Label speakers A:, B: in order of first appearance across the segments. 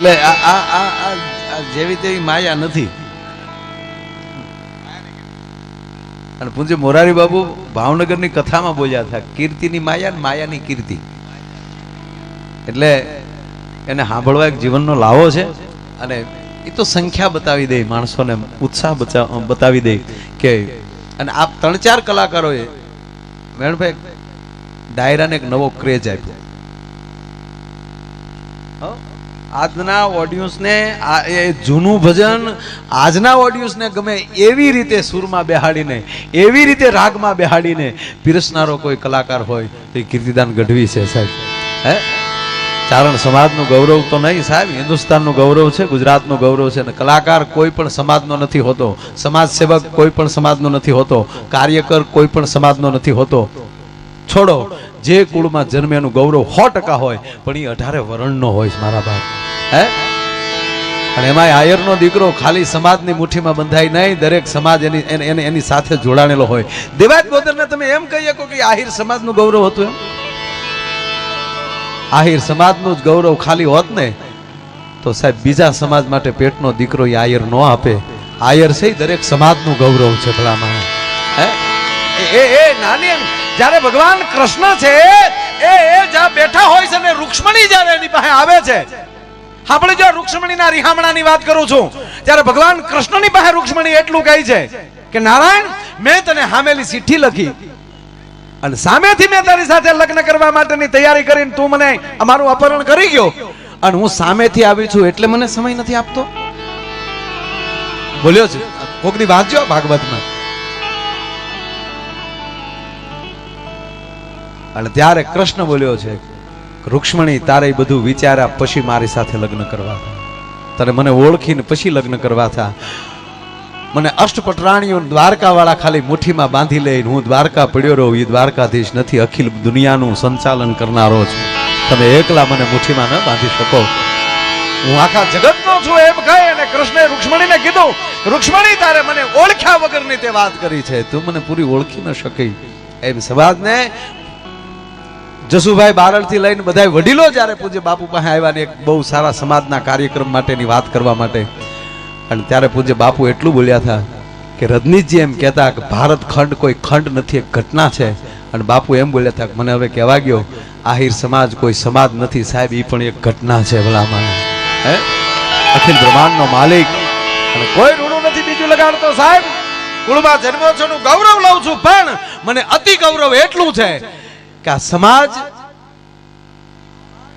A: એટલે આ જેવી તેવી માયા નથી. અને પૂજ્ય મોરારી બાબુ ભાવનગરની કથામાં બોલ્યા હતા, કીર્તિની માયા ને માયાની કીર્તિ. એટલે એને સાંભળવા એક જીવનનો લાવો છે. અને એ તો સંખ્યા બતાવી દે, માણસોને ઉત્સાહ બતાવી દે કે. અને આ 3-4 કલાકારોએ મેણભાઈ ડાયરાને એક નવો ક્રેઝ આપ્યો. આજના ઓડિયન્સને જૂનું ભજન આજના ઓડિયન્સને ગમે એવી રીતે સુરમાં બેહાડીને, એવી રીતે રાગમાં બેહાડીને પીરસનારો કોઈ કલાકાર હોય તો એ કીર્તિદાન ગઢવી છે સાહેબ. હે, ચારણ સમાજનું ગૌરવ તો નહીં સાહેબ, હિન્દુસ્તાનનું ગૌરવ છે, ગુજરાતનું ગૌરવ છે. અને કલાકાર કોઈ પણ સમાજનો નથી હોતો, સમાજ સેવક કોઈ પણ સમાજનો નથી હોતો, કાર્યકર કોઈ પણ સમાજનો નથી હોતો. છોડો, જે કુળમાં જન્મે એનું ગૌરવ 100% હોય, પણ એ 18 વર્ણનો હોય છે મારા બાપ. હે, અને એમાં આયરનો દીકરો ખાલી સમાજની મુઠ્ઠીમાં બંધાય નહીં, દરેક સમાજ એની સાથે જોડાણેલો હોય. દેવાયત બોદરને તમે એમ કહી શકો કે આહિર સમાજનું ગૌરવ હતું? એમ આહિર સમાજનું જ ગૌરવ ખાલી હોત ને તો સાહેબ બીજા સમાજ માટે પેટનો દીકરો એ આયર ન આપે. આયર છે દરેક સમાજનું ગૌરવ છે ભલામાં. હે, એ નાની જ્યારે ભગવાન કૃષ્ણ છે એ જ્યાં બેઠા હોય છે ને રૂક્ષ્મણી જ્યારે એની પાસે આવે છે, આપણે જો રૂક્ષ્મણીના રિહામણાની વાત કરું છું, ત્યારે ભગવાન કૃષ્ણની પાસે રૂક્ષ્મણી એટલું કહે છે કે નારાયણ, મેં તને હામેલી ચિઠ્ઠી લખી અને સામેથી મેં તારી સાથે લગ્ન કરવા માટેની તૈયારી કરીને તું મને અમારું અપહરણ કરી ગયો, અને હું સામેથી આવી છું એટલે મને સમય નથી આપતો. બોલ્યો છે કોકની વાંચજો ભાગવતમાં. અને ત્યારે કૃષ્ણ બોલ્યો છે, રૂક્ષ્મણી તારે બધું વિચાર્યા પછી મારી સાથે લગ્ન કરવા થા, તારે મને ઓળખીને પછી લગ્ન કરવા થા. મને અષ્ટપટરાણીઓ દ્વારકા વાળા ખાલી મુઠ્ઠીમાં બાંધી લઈને હું દ્વારકા પડ્યો રહું, એ દ્વારકાધીશ નથી, અખિલ દુનિયાનું સંચાલન કરનારો છું. તમે એકલા મને મુઠ્ઠીમાં ન બાંધી શકો, હું આખા જગતનો છું એમ કહે. અને કૃષ્ણે રૂક્ષ્મણીને કીધું, રૂક્ષ્મણી તારે મને ઓળખ્યા વગરની તે વાત કરી છે, તું મને પૂરી ઓળખી ન શકી. એમ સમાજને જસુભાઈ બારડથી લઈને બધા વડીલો જ્યારે પૂજ્ય બાપુ પાસે આવ્યા ને એક બહુ સારા સમાજના કાર્યક્રમ માટેની વાત કરવા માટે, અને ત્યારે પૂજ્ય બાપુ એટલું બોલ્યા હતા કે રજનીશજી એમ કહેતા કે ભારત ખંડ કોઈ ખંડ નથી, એક ઘટના છે. અને બાપુ એમ બોલ્યા હતા કે મને હવે કહેવા ગયો આહિર સમાજ કોઈ સમાજ નથી સાહેબ, એ પણ એક ઘટના છે ભલામાં. હે, અખિલ બ્રહ્માંડનો માલિક અને કોઈ રૂડું નથી બીજું લગાડતો સાહેબ. કુળમાં જન્મ્યો છું નું ગૌરવ લઉં છું, પણ મને અતિ ગૌરવ એટલું છે કે આ સમાજ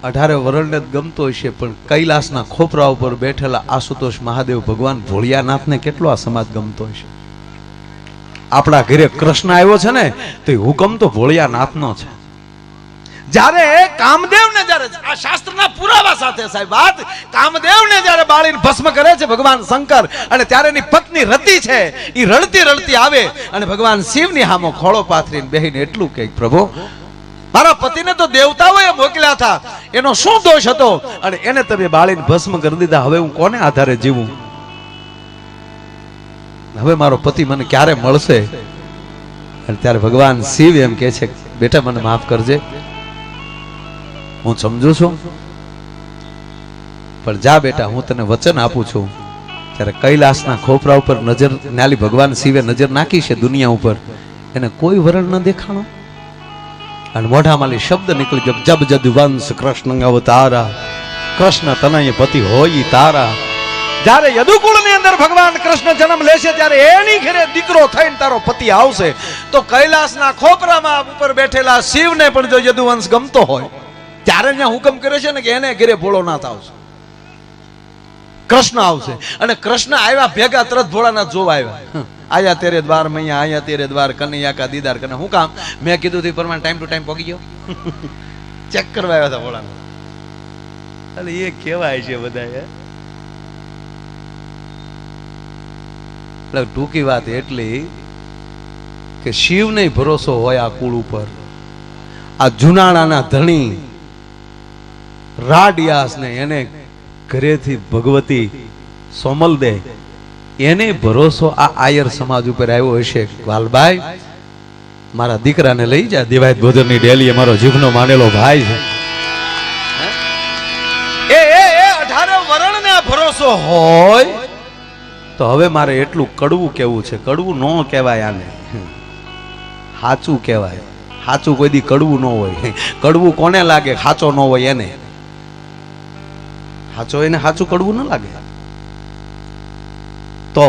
A: 18 વર્ણને ગમતો હશે, પણ કૈલાસના ખોપરા ઉપર બેઠેલા આશુતોષ મહાદેવ ભગવાન ભોળિયાનાથને કેટલો આ સમાજ ગમતો હશે. આપણા ઘરે કૃષ્ણ આવ્યો છે ને તો એ હુકમ તો ભોળિયાનાથનો છે. જ્યારે કામદેવને જ્યારે આ શાસ્ત્રના પુરાવા સાથે સાહેબ વાત, કામદેવને જ્યારે બાળીને ભસ્મ કરે છે ભગવાન શંકર, અને ત્યારે એની પત્ની રતિ છે એ રડતી રડતી આવે અને ભગવાન શિવની સામે ખોળો પાથરીને બેહીને એટલું કહે, પ્રભુ મારા પતિને તો દેવતાઓએ મોકલ્યા હતા, એનો શું દોષ હતો અને એને તમે બાળીને ભસ્મ કરી દીધા, હવે હું કોને આધારે જીવું? હવે મારો પતિ મને ક્યારે મળશે? અને ત્યારે ભગવાન શિવ એમ કહે છે, બેટા મને માફ કરજે, હું સમજુ છું, પણ જા બેટા હું તને વચન આપું છું. ત્યારે કૈલાસના ખોપરા ઉપર નજર નાલી ભગવાન શિવે નજર નાખી છે દુનિયા ઉપર, એને કોઈ વરણ ન દેખાણો, અને મોઢામાંથી શબ્દ નીકળી ગયો, જબ જદુવંશ કૃષ્ણ અવતારા, કૃષ્ણ તનય પતિ હોય તારા. જ્યારે યદુકુળની અંદર ભગવાન કૃષ્ણ જન્મ લેશે ત્યારે એની ઘરે દીકરો થઈને તારો પતિ આવશે, તો કૈલાસના ખોપરામાં ઉપર બેઠેલા શિવને પણ જો યદુવંશ ગમતો હોય ત્યારે ત્યાં હુકમ કરે છે ને કે એને ઘરે ભોળોનાથ આવશે, કૃષ્ણ આવશે. અને કૃષ્ણ આવ્યા ભેગા તરત ભોળાનાથ જોવા આવ્યા, આયા તેરે દ્વાર મૈયા, આયા તેરે દ્વાર કનૈયા કા દીદાર કરને. હું કામ? મેં કીધું તું પ્રમાણે ટાઈમ ટુ ટાઈમ પહોંચી ગયો, ચેક કરવા આવ્યા હતા ભોળાનાથ. એટલે એ કેવાય છે બધા. એટલે ટૂંકી વાત એટલી કે શિવ નહીં ભરોસો હોય આ કુળ ઉપર. આ જુનાણાના ધણી રાડિયાસ ને એને ઘરેથી ભગવતી સોમલ દે, એને ભરોસો આ આયર સમાજ ઉપર આવ્યો હશે. વાલભાઈ મારા દીકરાને લઈ જા, દેવાયત ભોજનની ડેલી અમારો જીવનો માનેલો ભાઈ છે. એ 18 વર્ષ જો હોય તો હવે મારે એટલું કડવું કેવું છે. કડવું ન કહેવાય આને, સાચું કહેવાય. સાચું કોઈ દી કડવું ન હોય. કડવું કોને લાગે? સાચો ન હોય એને. સાચો એને સાચું કડવું ન લાગે. તો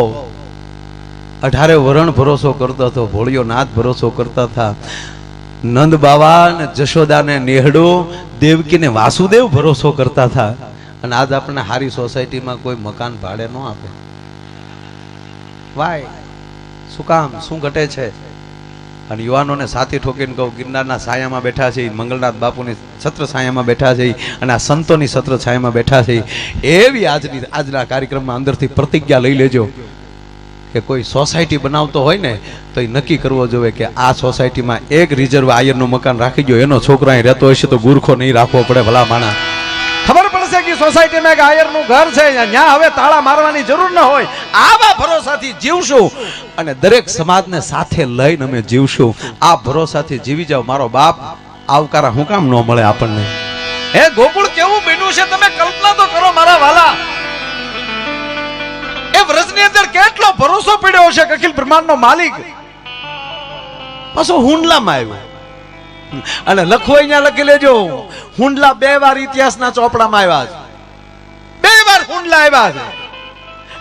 A: 18 વરણ ભરોસો કરતો હતો, ભોળિયો નાથ ભરોસો કરતા હતા. નંદ બાવા ને જશોદા ને નેહડો, દેવકી ને વાસુદેવ ભરોસો કરતા હતા. અને આજ આપણે હારી સોસાયટીમાં કોઈ મકાન ભાડે ન આપે. વાય શું કામ? શું ઘટે છે? અને યુવાનોને સાથી ઠોકીને કહું, ગિરનારના છાયામાં બેઠા છે, મંગલનાથ બાપુની છત્ર છાયામાં બેઠા છે, અને આ સંતોની છત્ર છાયામાં બેઠા છે. એવી આજના કાર્યક્રમમાં અંદરથી પ્રતિજ્ઞા લઈ લેજો કે કોઈ સોસાયટી બનાવતો હોય ને તો એ નક્કી કરવો જોઈએ કે આ સોસાયટીમાં એક રિઝર્વ આયરનું મકાન રાખી ગયો, એનો છોકરો અહીં રહેતો હશે તો ગુરખો નહીં રાખવો પડે. ભલા માણા ખબર પડશે કે સોસાયટીમાં એક આયરનું ઘર છે, ત્યાં હવે તાળા મારવાની જરૂર ન હોય. આવા ભરોસાથી જીવશું અને દરેક સમાજને સાથે લઈને અમે જીવશું. આ ભરોસાથી જીવી જાવ. મારો બાપ આવકારા હું કામ ન મળે આપણને? હે ગોકુળ કેવું બન્યું છે, તમે કલ્પના તો કરો મારા વાલા. એ વ્રજની અંદર કેટલો ભરોસો પડ્યો છે. અખિલ બ્રહ્માંડનો માલિક પાછો હુંડલામાં આવ્યો. અને લખો અહીંયા લખી લેજો, હુંડલા 2 વાર ઇતિહાસના ચોપડામાં આવ્યા છે. 2 વાર હુંડલા આવ્યા છે.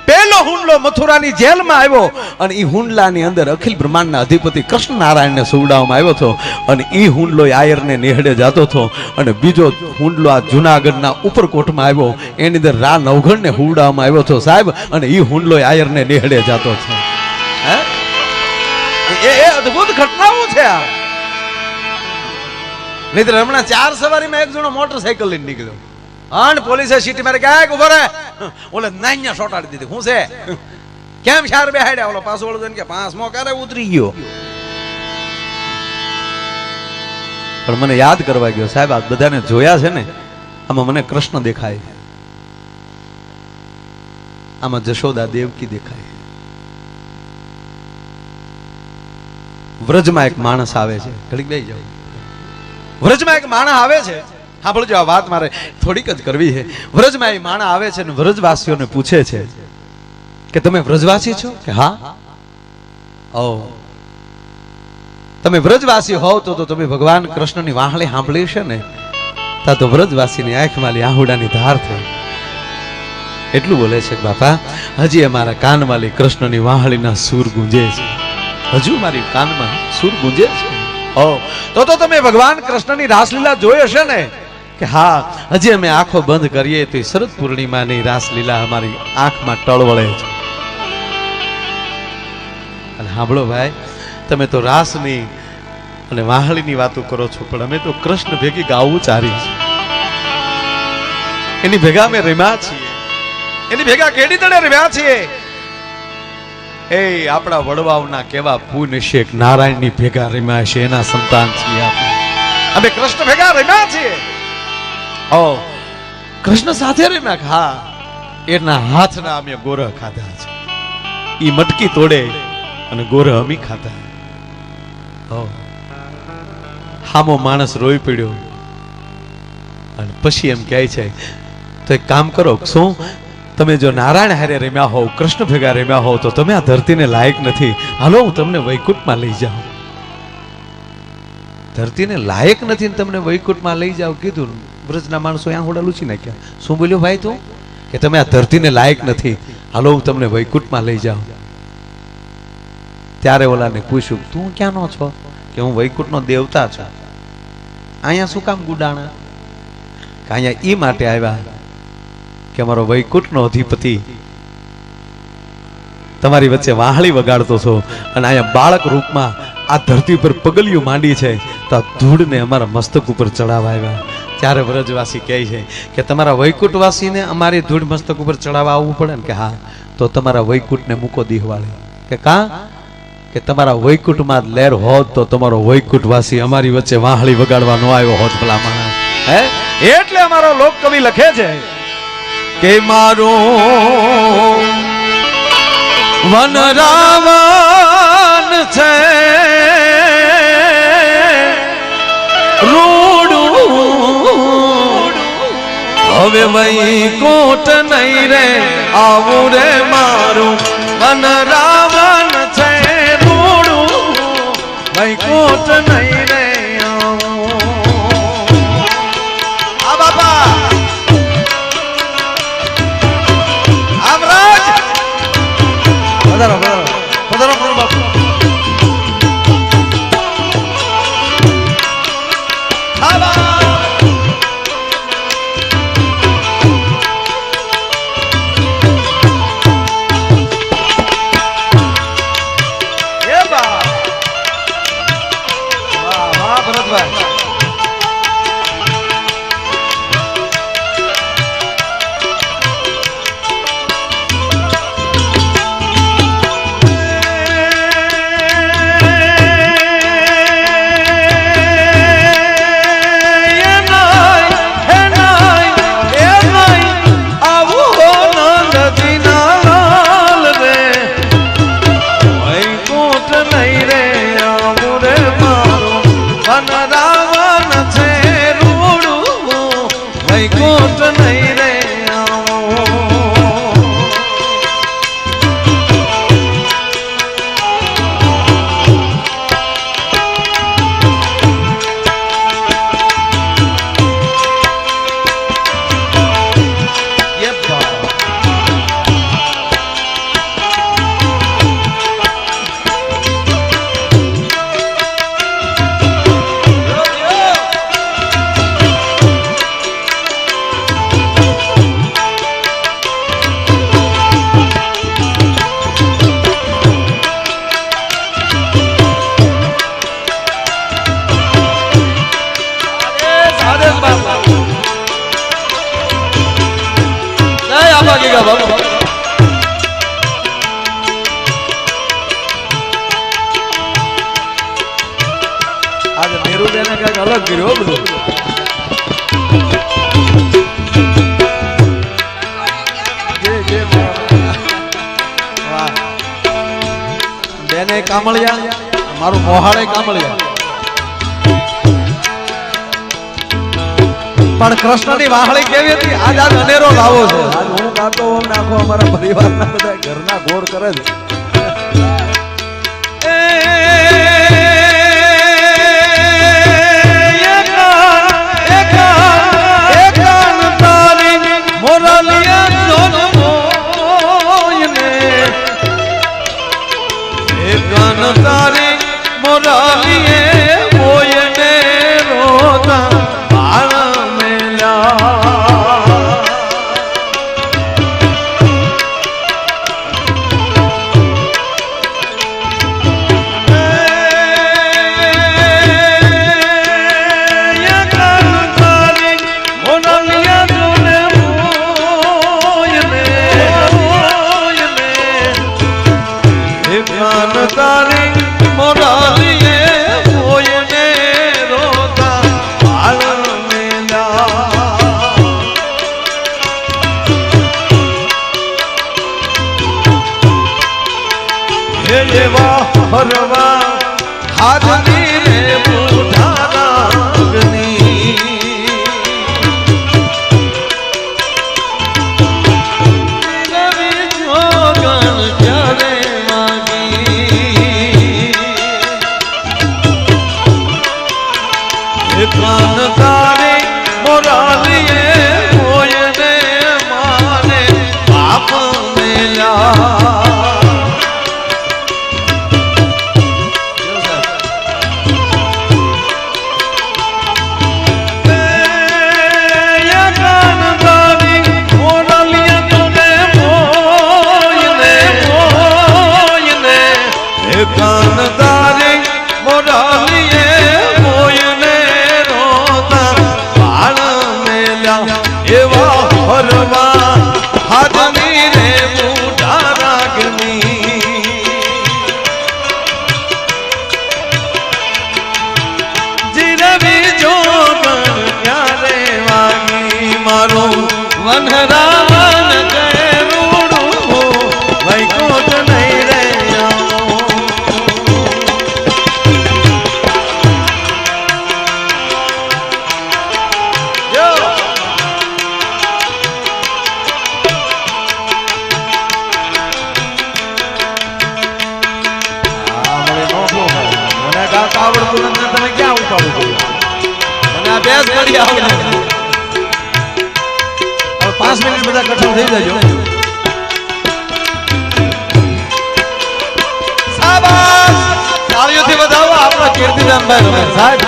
A: પહેલો હુંડલો મથુરાની જેલમાં આવ્યો અને એ હુંડલાની અંદર અખિલ બ્રહ્માંડના અધિપતિ કૃષ્ણ નારાયણને સુવડાવવામાં આવ્યો હતો. અને એ હુંડલો આયરને નેહડે જતો હતો. અને બીજો હુંડલો આ જુનાગઢના ઉપરકોટમાં આવ્યો, એની અંદર રા નવઘણને હુવડાવવામાં આવ્યો હતો સાહેબ. અને એ હુંડલો આયરને નેહડે જતો છે. એ અદ્ભુત ઘટનાઓ છે આ. નહીં હમણાં 4 સવારીમાં એક જણો મોટરસાયકલ લઈને નીકળ્યો અને પોલીસે સીટી મારી કે ઉભો રે, ઓલે નાઈયા સોટાડી દીધી. હું છે કેમ શાર બેહાડ્યા? ઓલો પાછો ઓલો કે 5મો કરે ઉતરી ગયો. પણ મને યાદ કરવા ગયો સાહેબ, આ બધાને જોયા છે ને, આમાં મને કૃષ્ણ દેખાય, આમાં જશોદા દેવકી દેખાય. વ્રજમાં એક માણસ આવે છે, ઘડીક બેસી જાવ. વ્રજમાં એક માણસ આવે છે, સાંભળજો આ વાત મારે થોડીક જ કરવી છે. વ્રજમાં એ માણસ આવે છે અને વ્રજવાસીઓને પૂછે છે કે તમે વ્રજવાસી છો? કે હા. ઓ તમે વ્રજવાસી હોવ તો તમે ભગવાન કૃષ્ણની વાહળી સાંભળી છે ને? તા તો વ્રજવાસીની આંખમાં આહુડાની ધાર થઈ. એટલું બોલે છે કે બાપા હજી અમારા કાનવાલી કૃષ્ણની વાહળીના સૂર ગુંજે છે, હજુ મારી કાનમાં સૂર ગુંજે છે. ઓ તો તમે ભગવાન કૃષ્ણની રાસલીલા જોઈ હશે ને? કે હા, હજી અમે આંખો બંધ કરીએ તો શરદ પૂર્ણિમાની રાસલીલા અમારી આંખમાં ટળવળે છે. અને સાંભળો ભાઈ, તમે તો રાસની અને વાહળીની વાતો કરો છો, પણ અમે તો કૃષ્ણ ભેગી ગાવું ચારી છે. એની ભેગા અમે રમ્યા છીએ, એની ભેગા કેડી તળે રમ્યા છીએ. એ આપણા વડવાઓના કેવા પુણ્ય છે, નારાયણની ભેગા રમ્યા છે, એના સંતાન છીએ આપણે. અમે કૃષ્ણ ભેગા રમ્યા છીએ. ઓ કૃષ્ણ સાથે રમ્યા? હા, એના હાથના અમે ગોરહ ખાધા છે. ઈ મટકી તોડે અને ગોરહ અમી ખાધા. ઓ હામો માણસ રોઈ પડ્યો અને પછી એમ કહે છે તો એક કામ કરો, શું તમે જો નારાયણ હારે રમ્યા હોવ, કૃષ્ણ ભેગા રમ્યા હોવ તો તમે આ ધરતીને લાયક નથી, હાલો હું તમને વૈકુંઠમાં લઈ જાઉં. ધરતીને લાયક નથી ને તમને વૈકુંઠમાં લઈ જાવ કીધું. વ્રજના માણસો ત્યાં હોડા લૂછી નાખ્યા. શું બોલ્યો ભાઈ તું? કે તમે આ ધરતીને લાયક નથી, હાલો હું તમને વૈકુંઠમાં લઈ જાઉં. ત્યારે ઓલાને પૂછ્યું તું ક્યાંનો છો? કે હું વૈકુંઠનો દેવતા છું. અહીંયા શું કામ ગુડાણા? કે અહીંયા ઈ માટે આવ્યા કે અમારો વૈકુંઠનો અધિપતિ તમારી વચ્ચે વાહળી વગાડતો છો અને અહીંયા બાળક રૂપમાં આ ધરતી ઉપર પગલિયું માંડી છે, તો આ ધૂળને અમારા મસ્તક ઉપર ચડાવવા આવ્યા. ત્યારે વ્રજવાસી કહે છે કે તમારા વૈકુંઠવાસીને અમારી ધૂળ મસ્તક ઉપર ચડાવવા આવવું પડે ને? કે હા. તો તમારા વૈકુંઠને મૂકો દીહવાળે. કે કા? કે તમારા વૈકુંઠમાં લહેર હોત તો તમારો વૈકુંઠવાસી અમારી વચ્ચે વાહળી વગાડવા ન આવ્યો હોત ભલા માણસ. હે એટલે અમારો લોક કવિ લખે છે કે મારો વન રાવણ છે રૂડું હવે વૈકુંઠ નહીં રે આવું રે મારું મન રાવણ છે રૂડું વૈકુંઠ નહીં રે આ બાપા આમરાજ પધારો પધારો પધારો બાપુ વૈકુંઠ નહીં રે आज मेरू बेने क्या अलग गिरो બધું જે વાહ બેને કામળિયા મારું મોહાળે કામળિયા પણ કૃષ્ણની વાહળી કેવી હતી આજ અનેરો લાવો છે આજ હું ગાતો હોમ નાખો અમારા પરિવારના બધા ઘરના ગોળ કરે છે તારી મોરાલીએ મોયને રોતા બાળ મેલા તારી મોરાલીએ મોયને રોતા બાળ મેલા હે એવા હરવા હાજની રે બુઢા નાગની પ્રાણ તારી મોરાલીએ મોયને માને બાપ મેલા ઘડી આવજો. 5 મિનિટ બધા કઠણ થઈ જજો. શાબાશ, તાળીઓથી વધાવો આપણા કીર્તિદાનભાઈ રમેશ સાહેબ,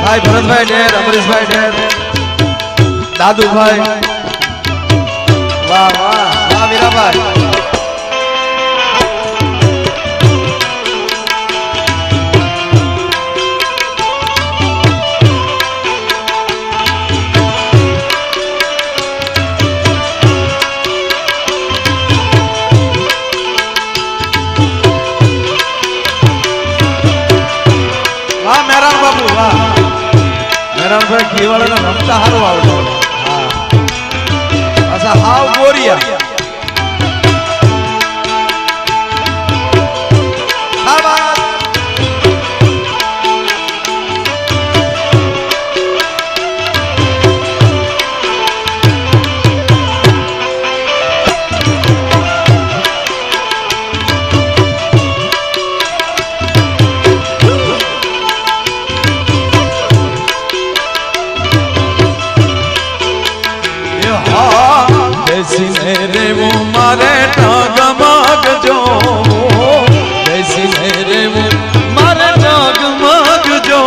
A: ભાઈ ભરતભાઈ ડેર, અમરીશભાઈ ડેર, દાદુભાઈ, વાહ વાહ વાહ વીરાભાઈ. ઘી વાળા રમતા હારું આવડો. અચ્છા હાવ ગોરિયા. રે મો મારે ટગમગ જો, બેસીને રે મો મારે ટગમગ જો.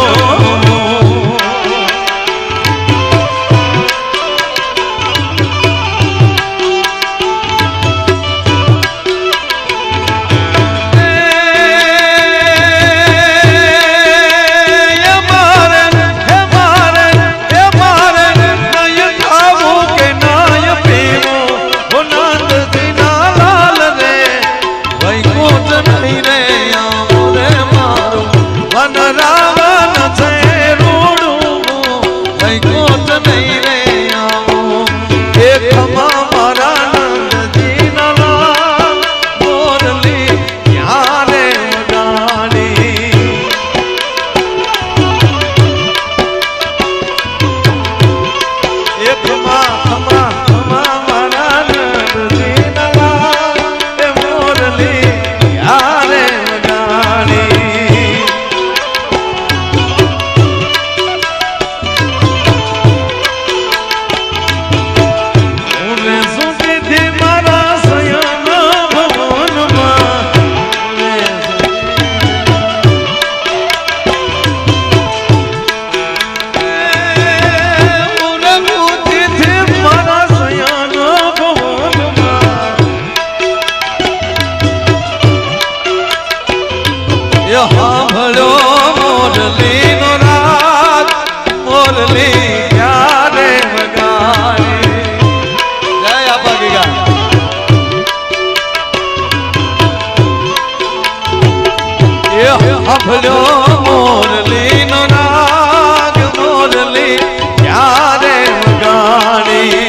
A: સાંભળ્યો મોરલી નો રાગ, મોરલી ક્યારે વગાડી.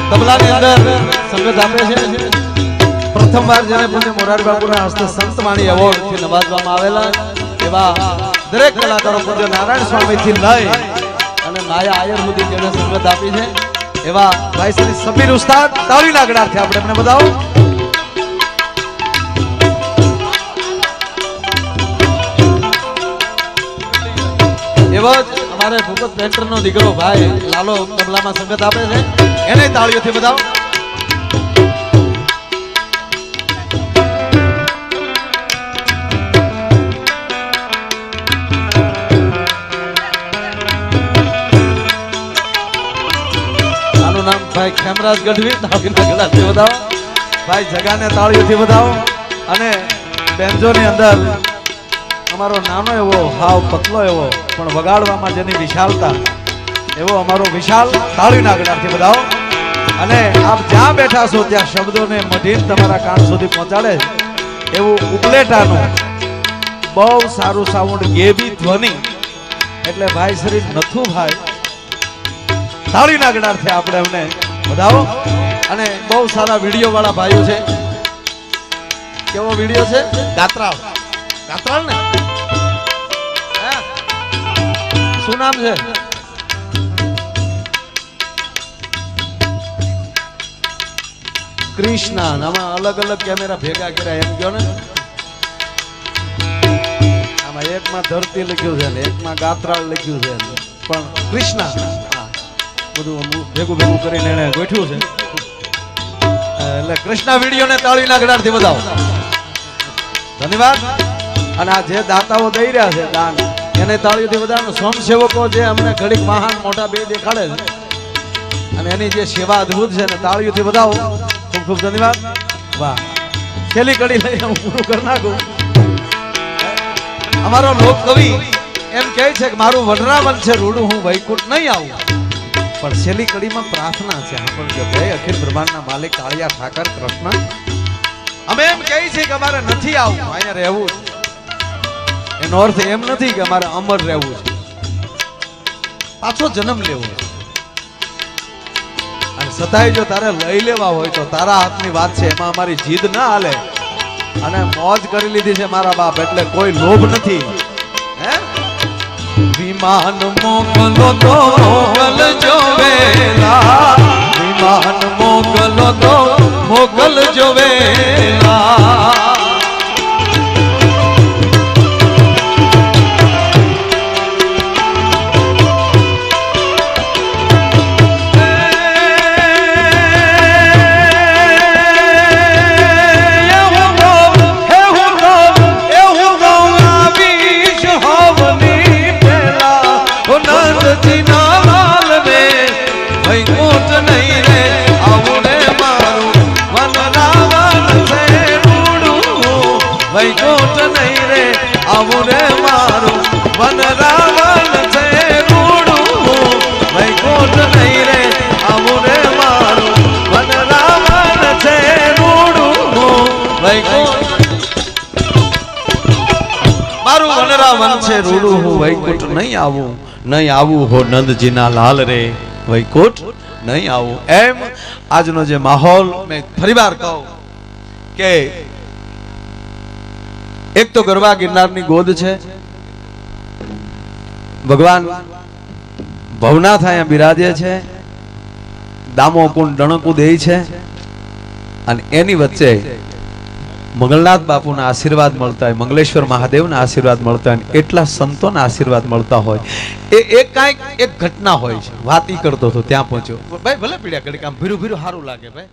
A: તબલાની અંદર સંગત આપે છે. પ્રથમવાર જેને પૂજ્ય મોરારી બાપુના હસ્તે સંતવાણી એવોર્ડ થી નવાજવામાં આવેલા એવા દરેક કલાકારો પૂજ્ય નારાયણ સ્વામી થી લઈ અને માયા આયર સુધી જેને સંગત આપી છે એવા ભાઈ શ્રી સમીર ઉસ્તાદ, તાળી લાગડાથી આપણે એમને બતાવો. એવો જ અમારે ભૂપત પેન્ટર નો દીકરો ભાઈ લાલો તબલામાં સંગત આપે છે, એને તાળીઓથી બતાવો. યુવરાજ ગઢવી તાળીના ગળાથી વધાવો. ભાઈ જગાને તાળીઓથી વધાવો. અને બેન્જોની અંદર અમારો નાનો એવો હાવ પતલો એવો પણ વગાડવામાં જેની વિશાલતા એવો અમારો વિશાલ તાળીના ગળાથી વધાવો. અને આપ જ્યાં બેઠા છો ત્યાં શબ્દોને મઢીને તમારા કાન સુધી પહોંચાડે એવું ઉપલેટાનું બહુ સારું સાઉન્ડ ગેબી ધ્વનિ એટલે ભાઈ શ્રી નથુભાઈ તાળીના ગળાથી આપણે એમને વધાવો. અને બહુ સારા વિડીયો વાળા ભાઈઓ છે. કેવો વિડીયો છે? ગાત્રાળ ગાત્રાળ ને શું નામ છે? કૃષ્ણા. આમાં અલગ અલગ કેમેરા ભેગા કર્યા એમ કહો ને. આમાં એકમાં ધરતી લખ્યું છે ને એકમાં ગાત્રાળ લખ્યું છે પણ કૃષ્ણા બધું ભેગું ભેગું કરીને એને ગોઠવ્યું છે. એટલે કૃષ્ણા વિડીયોને તાળીના ગળાથી વધાવો. ધન્યવાદ. અને આ જે દાતાઓ દઈ રહ્યા છે દાન એને તાળીઓથી વધાવો. સ્વયંસેવકો જે અમને ઘડીક વાહન મોટા બે દેખાડે છે અને એની જે સેવા અદ્ભુત છે ને તાળીઓથી વધાવો. ખૂબ ખૂબ ધન્યવાદ. વાહ. છેલ્લી કડી લઈને હું પૂરું કરી નાખું. અમારો લોક કવિ એમ કહે છે કે મારું વનરાવન છે રૂડું હું વૈકુંઠ નહીં આવું. પણ છેલ્લી કડીમાં પ્રાર્થના છે આપણને કે અખિલ બ્રહ્માંડના માલિક કાળિયા ઠાકર કૃષ્ણ અમે એમ કહી છે કે અમારે નથી આવવું અહીંયા રહેવું. એનો અર્થ એમ નથી કે અમારે અમર રહેવું છે, પાછો જન્મ લેવો છે. અને છતાંય જો તારે લઈ લેવા હોય તો તારા હાથની વાત છે, એમાં અમારી જીદ ના હાલે. અને મોજ કરી લીધી છે મારા બાપ, એટલે કોઈ લોભ નથી. હે વિમાન મોકલો તો મોકલજો વેલા, વિમાન મોકલો તો મોકલજો વેલા. વૈકુંઠ નહીં રે આવું રે મારું વન રાવણ છે રૂડું, વૈકુંઠ નહીં રે આવું રે મારું વન રાવણ છે રૂડું, વૈકુંઠ મારું વન રાવણ છે રૂડું, હું વૈકુંઠ નહીં આવું હો નંદજીના લાલ રે, વૈકુંઠ નહીં આવું. એમ આજનો જે માહોલ મેં ફરીવાર કહું કે એક તો ગરબા ગિરનારની ગોદ છે, ભગવાન ભવનાથ અહીંયા બિરાજે છે, દામો કુંડ ડણકું દે છે, અને એની વચ્ચે મંગલનાથ બાપુના આશીર્વાદ મળતા હોય, મંગલેશ્વર મહાદેવના આશીર્વાદ મળતા હોય, એટલા સંતોના આશીર્વાદ મળતા હોય. એ એક કાંઈક એક ઘટના હોય છે. વાત ઈ કરતો હતો ત્યાં પહોંચ્યો ભાઈ, ભલે પીડ્યા ઘડીક આમ ભીરું ભીરું સારું લાગે ભાઈ.